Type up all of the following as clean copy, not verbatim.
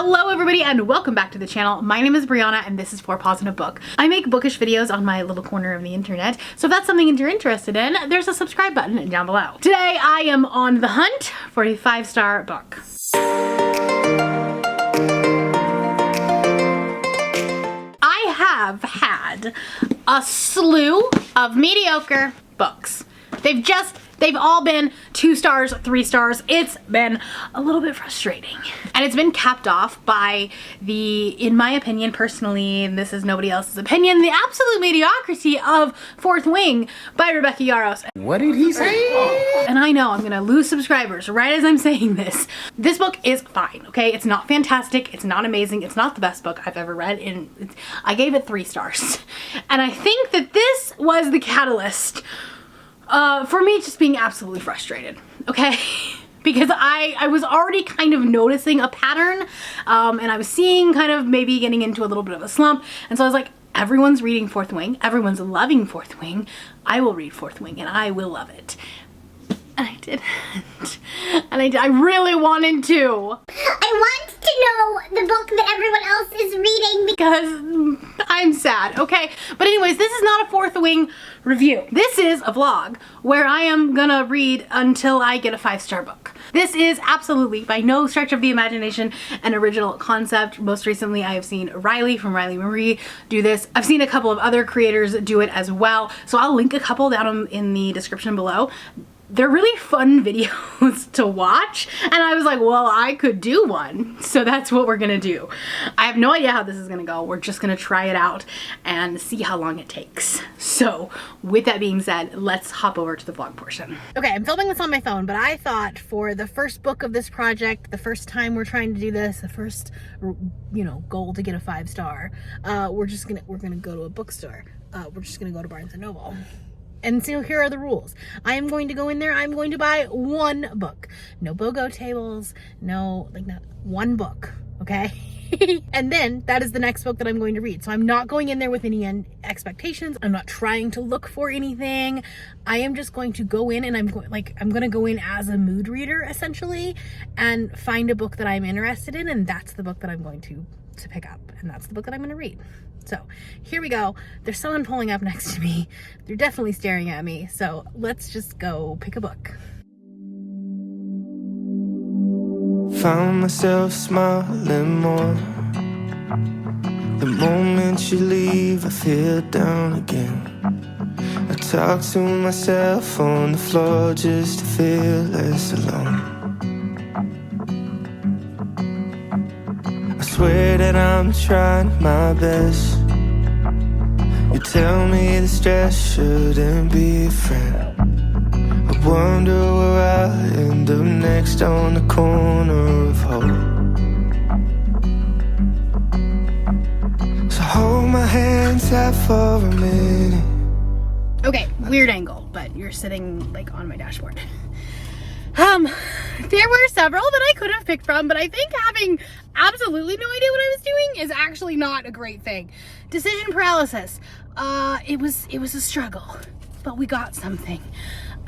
Hello everybody and welcome back to the channel. My name is Brianna and this is For Paws in a Book. I make bookish videos on my little corner of the internet, so if that's something you're interested in, there's a subscribe button down below. Today I am on the hunt for a 5-star book. I have had a slew of mediocre books. They've all been 2 stars, 3 stars. It's been a little bit frustrating. And it's been capped off by in my opinion personally, and this is nobody else's opinion, the absolute mediocrity of Fourth Wing by Rebecca Yarros. What did he say? And I know I'm gonna lose subscribers right as I'm saying this. This book is fine, okay? It's not fantastic, it's not amazing, it's not the best book I've ever read, and I gave it 3 stars. And I think that this was the catalyst for me just being absolutely frustrated, okay? Because I was already kind of noticing a pattern, and I was seeing kind of maybe getting into a little bit of a slump, and so I was like, everyone's reading Fourth Wing, everyone's loving Fourth Wing, I will read Fourth Wing and I will love it. And I didn't. And I really wanted to. I want to know the book that everyone else is reading because I'm sad, okay? But anyways, this is not a Fourth Wing review. This is a vlog where I am gonna read until I get a 5-star book. This is absolutely, by no stretch of the imagination, an original concept. Most recently, I have seen Riley from Riley Marie do this. I've seen a couple of other creators do it as well. So I'll link a couple down in the description below. They're really fun videos to watch, and I was like, well, I could do one, so that's what we're gonna do. I have no idea how this is gonna go. We're just gonna try it out and see how long it takes. So with that being said, let's hop over to the vlog portion. Okay, I'm filming this on my phone, but I thought for the first book of this project, the first time we're trying to do this, the first, you know, goal to get a 5-star, we're gonna go to a bookstore. We're just gonna go to Barnes & Noble. And so here are the rules. I am going to go in there, I'm going to buy 1 book. No BOGO tables, no, like, not one book, okay? And then that is the next book that I'm going to read. So I'm not going in there with any expectations. I'm not trying to look for anything. I am just going to go in and I'm going to go in as a mood reader essentially and find a book that I'm interested in, and that's the book that I'm going to pick up, and that's the book that I'm going to read. So here we go. There's someone pulling up next to me. They're definitely staring at me. So let's just go pick a book. Found myself smiling more. The moment you leave, I feel down again. I talk to myself on the floor just to feel less alone. I swear that I'm trying my best. You tell me the stress shouldn't be a friend. I wonder where I'll end up next on the corner of hope. So hold my hand tight for a minute. Okay, weird angle, but you're sitting like on my dashboard. There were several that I could have picked from, but I think having absolutely no idea what I was doing is actually not a great thing. Decision paralysis. It was a struggle, but we got something.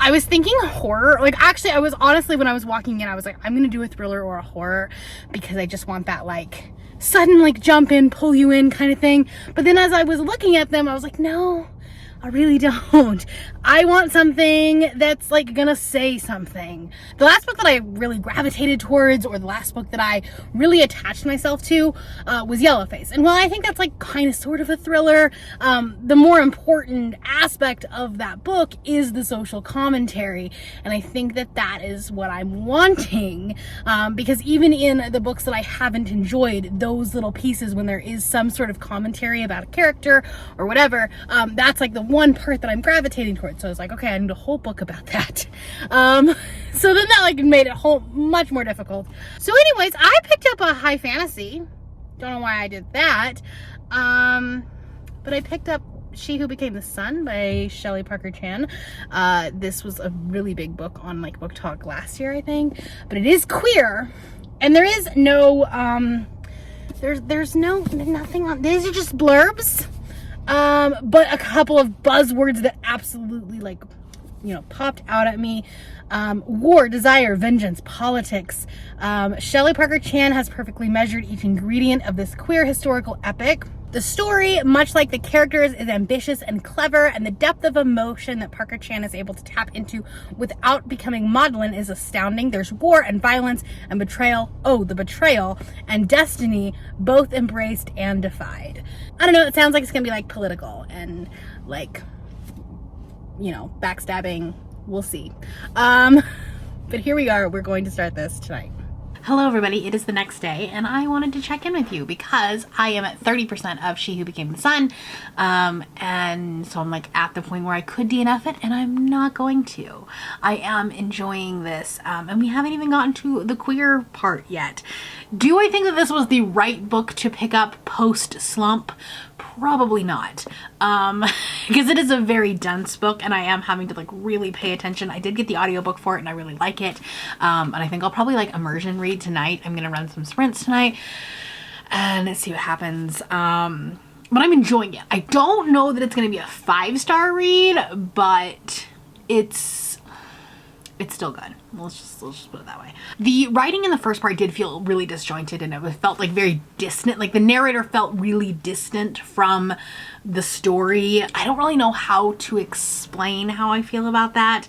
I was thinking horror. Like, actually, I was honestly, when I was walking in, I was like, I'm gonna do a thriller or a horror because I just want that like sudden like jump in, pull you in kind of thing. But then as I was looking at them, I was like, no, I really don't. I want something that's like gonna say something. The last book that I really gravitated towards, or the last book that I really attached myself to, was Yellowface. And while I think that's like kind of sort of a thriller, the more important aspect of that book is the social commentary. And I think that that is what I'm wanting, because even in the books that I haven't enjoyed, those little pieces when there is some sort of commentary about a character or whatever, that's like the one part that I'm gravitating towards. So I was like, okay, I need a whole book about that. So then that like made it much more difficult. So anyways, I picked up a high fantasy. Don't know why I did that. But I picked up She Who Became the Sun by Shelley Parker Chan. This was a really big book on like Book Talk last year, I think. But it is queer, and there is no there's nothing on. These are just blurbs. But a couple of buzzwords that absolutely like popped out at me. War, desire, vengeance, politics. Shelley Parker Chan has perfectly measured each ingredient of this queer historical epic. The story, much like the characters, is ambitious and clever, and the depth of emotion that Parker Chan is able to tap into without becoming maudlin is astounding. There's war and violence and betrayal, the betrayal, and destiny, both embraced and defied. I don't know, it sounds like it's gonna be like political and like, backstabbing. We'll see. But here we are, we're going to start this tonight. Hello everybody, it is the next day and I wanted to check in with you because I am at 30% of She Who Became the Sun, and so I'm like at the point where I could DNF it and I'm not going to. I am enjoying this, and we haven't even gotten to the queer part yet. Do I think that this was the right book to pick up post slump? Probably not, because it is a very dense book and I am having to like really pay attention. I did get the audiobook for it and I really like it, and I think I'll probably like immersion read tonight. I'm gonna run some sprints tonight and see what happens, but I'm enjoying it. I don't know that it's gonna be a 5-star read, but it's still good. Let's just put it that way. The writing in the first part did feel really disjointed and it felt like very distant. Like the narrator felt really distant from the story. I don't really know how to explain how I feel about that,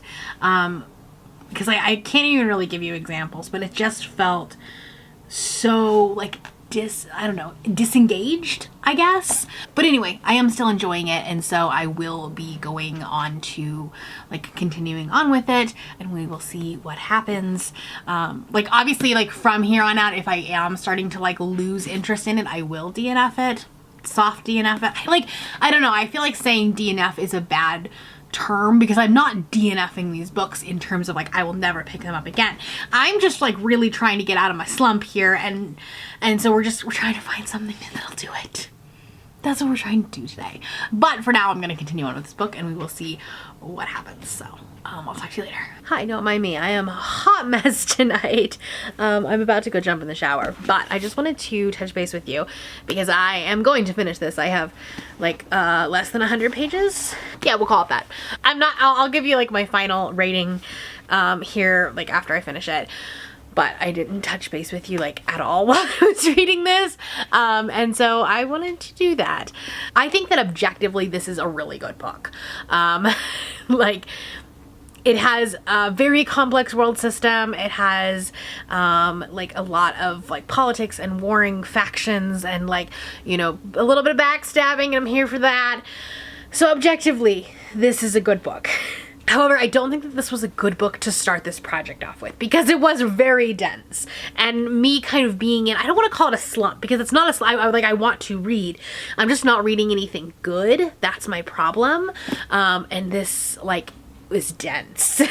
because I can't even really give you examples, but it just felt so like disengaged, I guess. But anyway, I am still enjoying it, and so I will be going on to like continuing on with it and we will see what happens. Like obviously like from here on out, if I am starting to like lose interest in it, I will DNF it, soft DNF it. I don't know, I feel like saying DNF is a bad term because I'm not DNFing these books in terms of like I will never pick them up again. I'm just like really trying to get out of my slump here, and so we're trying to find something that'll do it. That's what we're trying to do today. But for now, I'm going to continue on with this book and we will see what happens. So I'll talk to you later. Hi, don't mind me. I am a hot mess tonight. I'm about to go jump in the shower, but I just wanted to touch base with you because I am going to finish this. I have like less than 100 pages. Yeah, we'll call it that. I'll give you like my final rating here like after I finish it. But I didn't touch base with you like at all while I was reading this. And so I wanted to do that. I think that objectively this is a really good book. Like it has a very complex world system. It has like a lot of like politics and warring factions and like, a little bit of backstabbing, and I'm here for that. So objectively, this is a good book. However, I don't think that this was a good book to start this project off with because it was very dense, and me kind of being in, I don't want to call it a slump because it's not a slump. I want to read. I'm just not reading anything good. That's my problem. And this like is dense.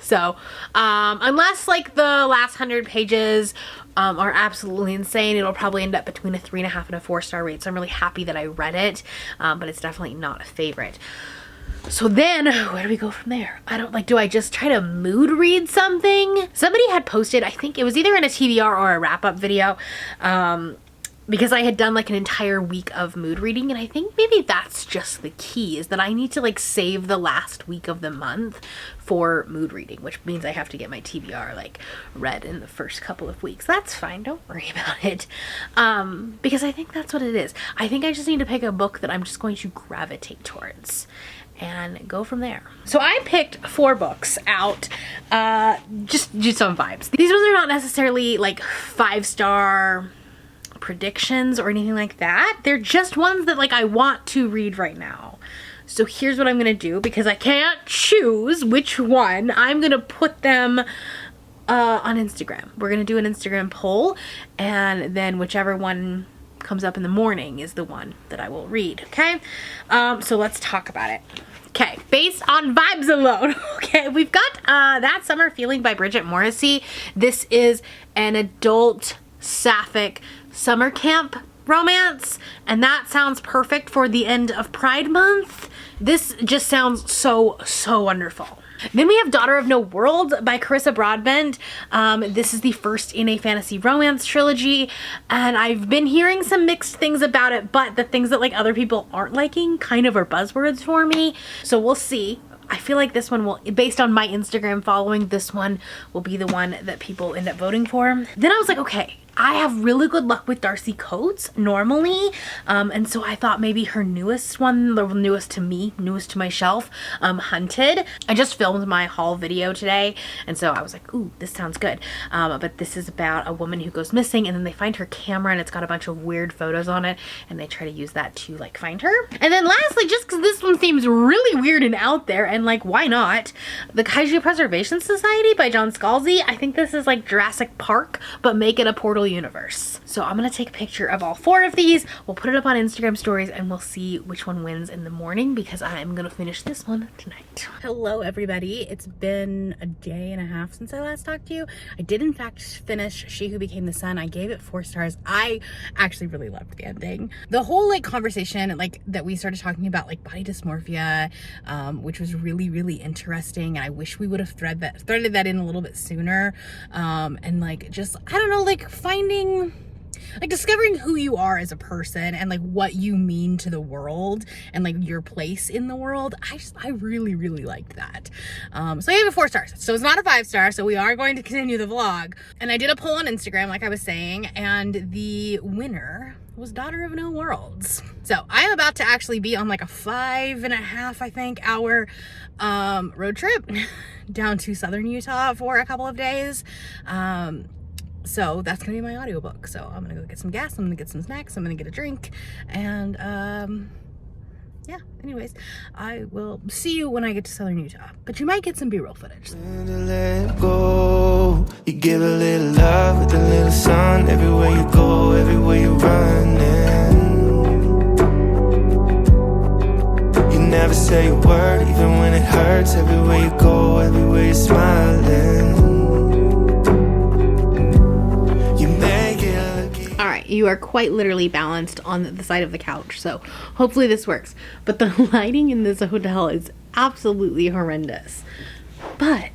So, unless like the last 100 pages are absolutely insane, it'll probably end up between a 3.5 and a 4-star rate. So I'm really happy that I read it, but it's definitely not a favorite. So then where do we go from there? Do I just try to mood read something? Somebody had posted, I think it was either in a TBR or a wrap-up video, because I had done like an entire week of mood reading, and I think maybe that's just the key, is that I need to like save the last week of the month for mood reading, which means I have to get my TBR like read in the first couple of weeks. That's fine, don't worry about it, because I think that's what it is. I think I just need to pick a book that I'm just going to gravitate towards and go from there. So I picked 4 books out, just on vibes. These ones are not necessarily like 5-star predictions or anything like that. They're just ones that like I want to read right now. So here's what I'm gonna do, because I can't choose which one. I'm gonna put them on Instagram. We're gonna do an Instagram poll, and then whichever one comes up in the morning is the one that I will read, okay? So let's talk about it. Okay, based on vibes alone. Okay, we've got That Summer Feeling by Bridget Morrissey. This is an adult sapphic summer camp romance, and that sounds perfect for the end of Pride Month. This just sounds so wonderful. Then we have Daughter of No World by Carissa Broadbent. This is the first in a fantasy romance trilogy, and I've been hearing some mixed things about it, but the things that like other people aren't liking kind of are buzzwords for me. So we'll see. I feel like this one will, based on my Instagram following, this one will be the one that people end up voting for. Then I was like, okay, I have really good luck with Darcy Coates normally, and so I thought maybe her newest one, the newest to me, newest to my shelf, Hunted. I just filmed my haul video today, and so I was like, ooh, this sounds good. But this is about a woman who goes missing, and then they find her camera, and it's got a bunch of weird photos on it, and they try to use that to like find her. And then lastly, just because this one seems really weird and out there, and like, why not? The Kaiju Preservation Society by John Scalzi. I think this is like Jurassic Park, but make it a Portal universe. So I'm gonna take a picture of all 4 of these. We'll put it up on Instagram stories and we'll see which one wins in the morning because I'm gonna finish this one tonight. Hello everybody. It's been a day and a half since I last talked to you. I did in fact finish She Who Became the Sun. I gave it 4 stars. I actually really loved the ending. The whole like conversation like that we started talking about like body dysmorphia, which was really, really interesting. And I wish we would have threaded that in a little bit sooner. And like just, I don't know, like finding, like discovering who you are as a person and like what you mean to the world and like your place in the world. I really, really liked that. So I gave it 4 stars. So it's not a 5-star. So we are going to continue the vlog. And I did a poll on Instagram, like I was saying, and the winner was Daughter of No Worlds. So I'm about to actually be on like a 5.5, I think, hour road trip down to southern Utah for a couple of days. So that's gonna be my audiobook. So I'm gonna go get some gas, I'm gonna get some snacks, I'm gonna get a drink, and yeah, anyways, I will see you when I get to southern Utah. But you might get some B-roll footage. Let go. You give a little love with a little sun. Everywhere you go, everywhere you're running. You never say a word, even when it hurts. Everywhere you go, everywhere you're smiling. You are quite literally balanced on the side of the couch, so hopefully this works. But the lighting in this hotel is absolutely horrendous. But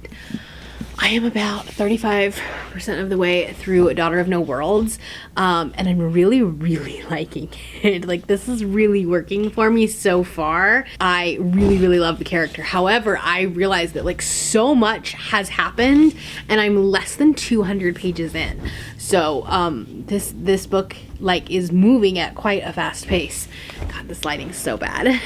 I am about 35% of the way through Daughter of No Worlds, and I'm really, really liking it. Like, this is really working for me so far. I really, really love the character. However, I realized that like so much has happened and I'm less than 200 pages in. So this book like is moving at quite a fast pace. God, this lighting's so bad.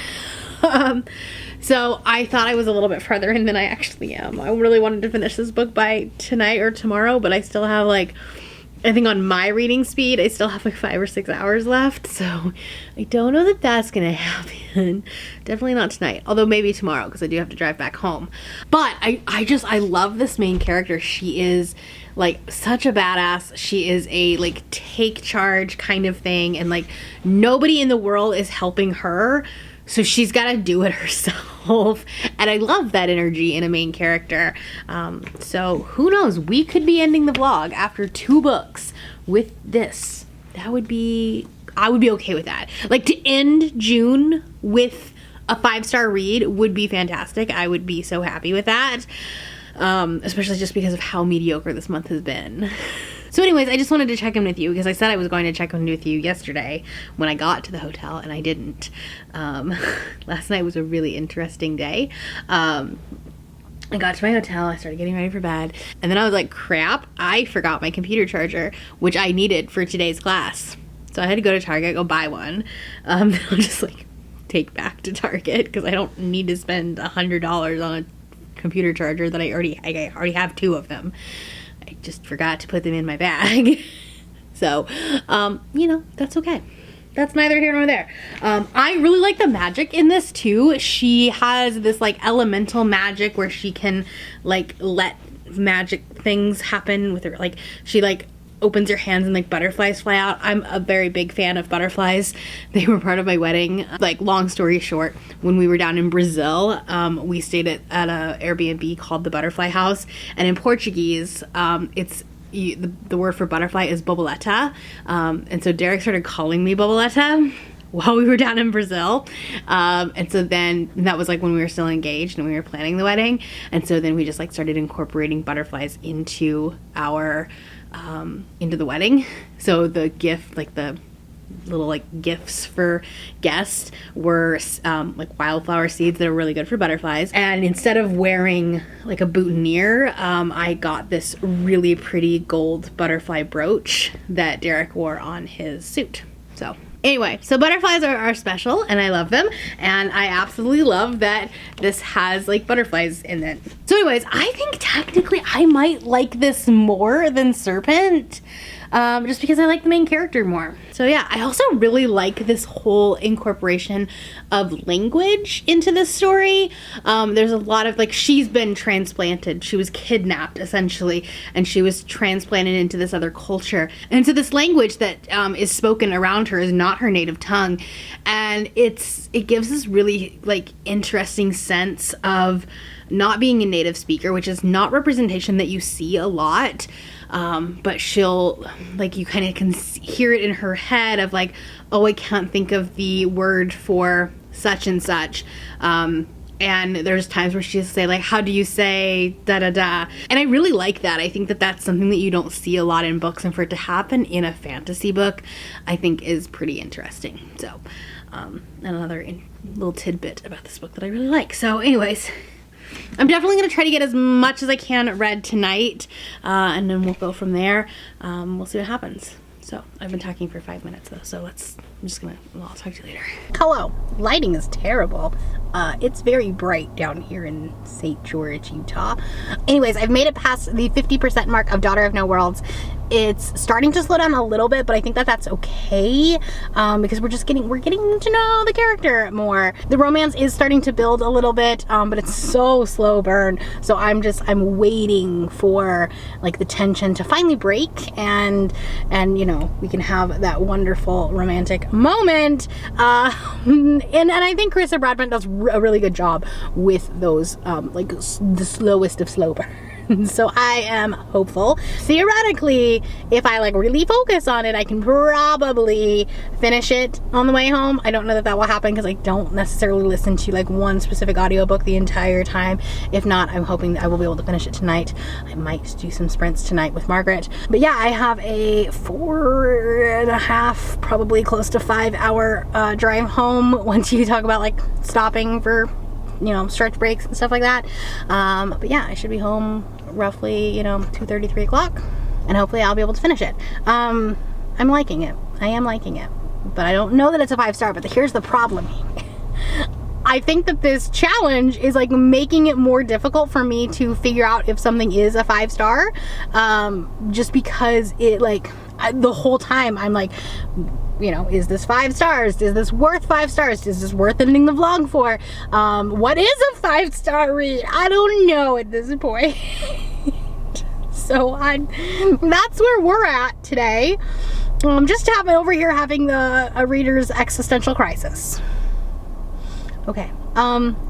So I thought I was a little bit further in than I actually am. I really wanted to finish this book by tonight or tomorrow, but I still have like, I think on my reading speed, I still have like 5 or 6 hours left. So I don't know that that's gonna happen. Definitely not tonight, although maybe tomorrow because I do have to drive back home. But I love this main character. She is like such a badass. She is a like take charge kind of thing, and like nobody in the world is helping her. So she's got to do it herself. And I love that energy in a main character. So who knows? We could be ending the vlog after 2 books with this. That would be, I would be okay with that. Like to end June with a 5-star read would be fantastic. I would be so happy with that. Especially just because of how mediocre this month has been. So anyways, I just wanted to check in with you because I said I was going to check in with you yesterday when I got to the hotel and I didn't. Last night was a really interesting day. I got to my hotel, I started getting ready for bed, and then I was like, crap, I forgot my computer charger, which I needed for today's class. So I had to go to Target, go buy one. I'll just like take back to Target because I don't need to spend $100 on a computer charger that I already have 2 of them. I just forgot to put them in my bag. So, you know, that's okay. That's neither here nor there. I really like the magic in this too. She has this like elemental magic where she can like let magic things happen with her. Like she like opens her hands and like butterflies fly out. I'm a very big fan of butterflies. They were part of my wedding. Like long story short, when we were down in Brazil, we stayed at a Airbnb called the Butterfly House, and in Portuguese, the word for butterfly is borboleta, and so Derek started calling me borboleta while we were down in Brazil, and so then that was like when we were still engaged and we were planning the wedding, and so then we just like started incorporating butterflies into our into the wedding. So the gift, like the little like gifts for guests were like wildflower seeds that are really good for butterflies. And instead of wearing like a boutonniere, I got this really pretty gold butterfly brooch that Derek wore on his suit. So anyway, so butterflies are special and I love them, and I absolutely love that this has like butterflies in it. So anyways, I think technically I might like this more than Serpent, just because I like the main character more. So yeah, I also really like this whole incorporation of language into this story. There's a lot of like, she's been transplanted, she was kidnapped essentially, and she was transplanted into this other culture, and so this language that is spoken around her is not her native tongue, and it gives this really like interesting sense of not being a native speaker, which is not representation that you see a lot. But she'll, like, you kind of can hear it in her head of like, oh, I can't think of the word for such and such. And there's times where she'll say like, how do you say da da da? And I really like that. I think that that's something that you don't see a lot in books, and for it to happen in a fantasy book, I think is pretty interesting. So, another little tidbit about this book that I really like. So anyways, I'm definitely going to try to get as much as I can read tonight, and then we'll go from there. We'll see what happens. So, I've been talking for 5 minutes though, so I'll talk to you later. Hello. Lighting is terrible. It's very bright down here in St. George, Utah. Anyways, I've made it past the 50% mark of Daughter of No Worlds. It's starting to slow down a little bit, but I think that that's okay, because we're getting to know the character more. The romance is starting to build a little bit, but it's so slow burn. So I'm waiting for like the tension to finally break, and you know, we can have that wonderful romantic moment. And I think Carissa Broadbent does a really good job with those like the slowest of slow burn. So I am hopeful. Theoretically, if I like really focus on it, I can probably finish it on the way home. I don't know that will happen because I don't necessarily listen to like one specific audiobook the entire time. If not, I'm hoping that I will be able to finish it tonight. I might do some sprints tonight with Margaret. But yeah, I have a 4.5, probably close to 5 hour drive home once you talk about like stopping for, you know, stretch breaks and stuff like that. But yeah, I should be home roughly, you know, 2:30, 3 o'clock, and hopefully I'll be able to finish it. I'm liking it. I am liking it, but I don't know that it's a 5-star. But here's the problem. I think that this challenge is like making it more difficult for me to figure out if something is a 5-star, just because it like the whole time I'm like, you know, is this 5 stars? Is this worth 5 stars? Is this worth ending the vlog for? What is a 5-star read? I don't know at this point. So that's where we're at today. Just over here having a reader's existential crisis. Okay.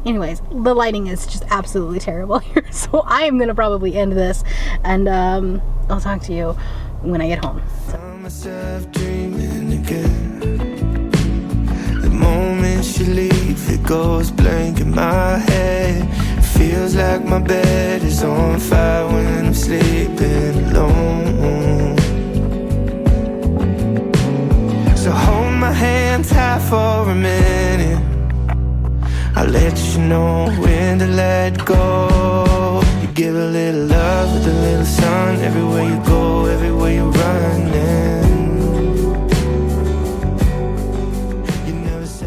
Anyways, the lighting is just absolutely terrible here, so I am gonna probably end this, and I'll talk to you when I get home. Find myself dreaming again. The moment you leave, it goes blank in my head. It feels like my bed is on fire when I'm sleeping alone. So hold my hand tight for a minute. I'll let you know when to let go. You give a little love with a little sun. Everywhere you go, everywhere you're running.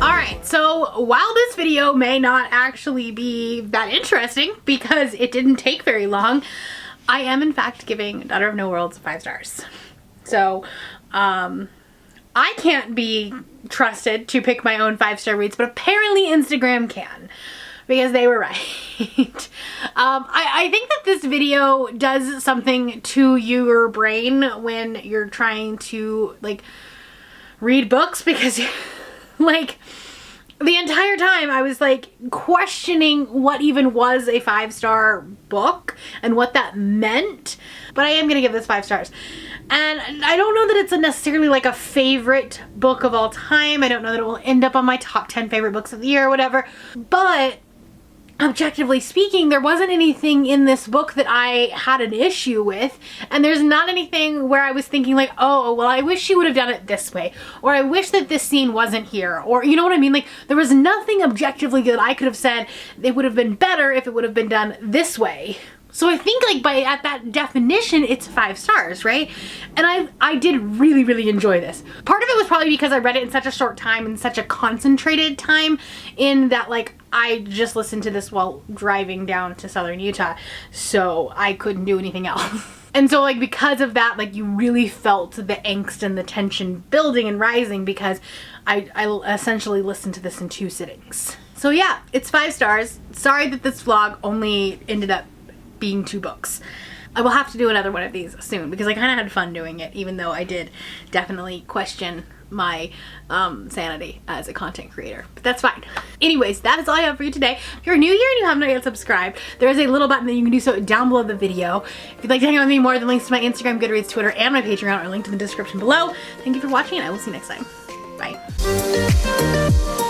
Alright, so while this video may not actually be that interesting because it didn't take very long, I am in fact giving Daughter of No Worlds 5 stars. So, I can't be trusted to pick my own 5-star reads, but apparently Instagram can, because they were right. I think that this video does something to your brain when you're trying to like read books, because like the entire time I was like questioning what even was a 5-star book and what that meant, but I am gonna give this 5 stars. And I don't know that it's necessarily like a favorite book of all time. I don't know that it will end up on my top 10 favorite books of the year or whatever, but objectively speaking, there wasn't anything in this book that I had an issue with, and there's not anything where I was thinking like, oh, well, I wish she would have done it this way, or I wish that this scene wasn't here, or you know what I mean? Like, there was nothing objectively that I could have said it would have been better if it would have been done this way. So I think like at that definition, it's 5 stars, right? And I did really, really enjoy this. Part of it was probably because I read it in such a short time and such a concentrated time, in that like I just listened to this while driving down to southern Utah, so I couldn't do anything else. And so like because of that, like you really felt the angst and the tension building and rising, because I essentially listened to this in 2 sittings. So yeah, it's 5 stars. Sorry that this vlog only ended up being 2 books. I will have to do another one of these soon, because I kind of had fun doing it, even though I did definitely question my sanity as a content creator, but that's fine. Anyways, that is all I have for you today. If you're new here and you have not yet subscribed, there is a little button that you can do so down below the video. If you'd like to hang out with me more, the links to my Instagram, Goodreads, Twitter, and my Patreon are linked in the description below. Thank you for watching, and I will see you next time. Bye.